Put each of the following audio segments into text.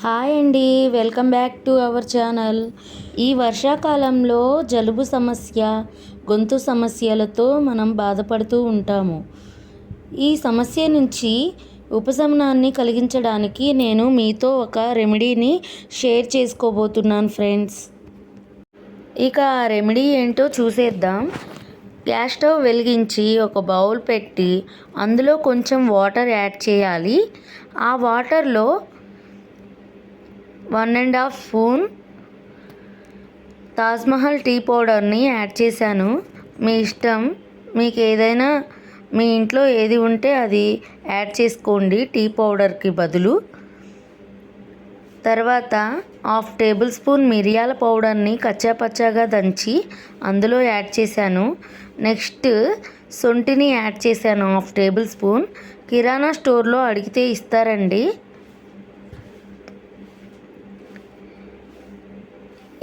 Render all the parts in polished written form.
Hi అండి, welcome back to our channel. ఈ వర్షాకాలంలో జలుబు సమస్య, గొంతు సమస్యలతో మనం బాధపడుతూ ఉంటాము. ఈ సమస్య నుంచి ఉపశమనాన్ని కలిగించడానికి నేను మీతో ఒక రెమెడీని షేర్ చేసుకోబోతున్నాను ఫ్రెండ్స్. ఇక ఆ రెమెడీ ఏంటో చూసేద్దాం. గ్యాస్ స్టవ్ వెలిగించి ఒక బౌల్ పెట్టి అందులో కొంచెం వాటర్ యాడ్ చేయాలి. ఆ వాటర్లో 1.5 స్పూన్ తాజ్మహల్ టీ పౌడర్ని యాడ్ చేశాను. మీ ఇష్టం, మీకు ఏదైనా మీ ఇంట్లో ఏది ఉంటే అది యాడ్ చేసుకోండి టీ పౌడర్కి బదులు. తర్వాత 1/2 టేబుల్ స్పూన్ మిరియాల పౌడర్ని కచ్చాపచ్చాగా దంచి అందులో యాడ్ చేశాను. నెక్స్ట్ శొంఠిని యాడ్ చేశాను 1/2 టేబుల్ స్పూన్. కిరాణా స్టోర్లో అడిగితే ఇస్తారండి.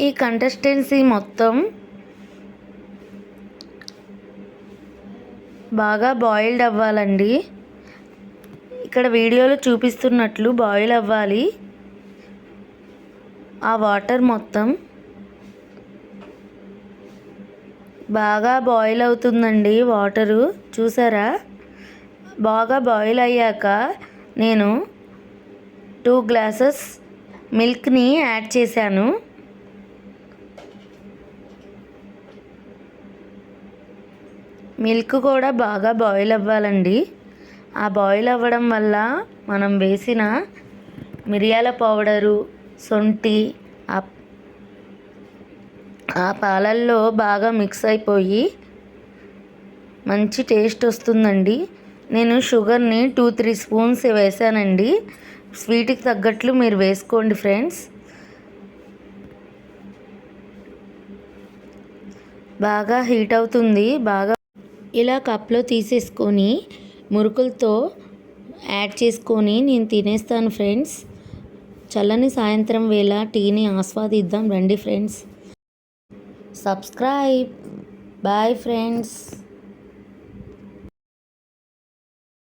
ఈ కన్సిస్టెన్సీ మొత్తం బాగా బాయిల్డ్ అవ్వాలండి. ఇక్కడ వీడియోలో చూపిస్తున్నట్లు బాయిల్ అవ్వాలి. ఆ వాటర్ మొత్తం బాగా బాయిల్ అవుతుందండి. వాటరు చూసారా? బాగా బాయిల్ అయ్యాక నేను 2 గ్లాసెస్ మిల్క్ని యాడ్ చేశాను. మిల్క్ కూడా బాగా బాయిల్ అవ్వాలండి. ఆ బాయిల్ అవ్వడం వల్ల మనం వేసిన మిరియాల పౌడరు, శొంఠి ఆ పాలల్లో బాగా మిక్స్ అయిపోయి మంచి టేస్ట్ వస్తుందండి. నేను షుగర్ని 2-3 స్పూన్స్ వేసానండి. స్వీట్కి తగ్గట్లు మీరు వేసుకోండి ఫ్రెండ్స్. బాగా హీట్ అవుతుంది. బాగా ఇలా కప్లో తీసేసుకొని మురుకులతో యాడ్ చేసుకొని నేను తినేస్తాను ఫ్రెండ్స్. చల్లని సాయంత్రం వేళ టీని ఆస్వాదిద్దాం రండి ఫ్రెండ్స్. సబ్స్క్రైబ్. Bye friends.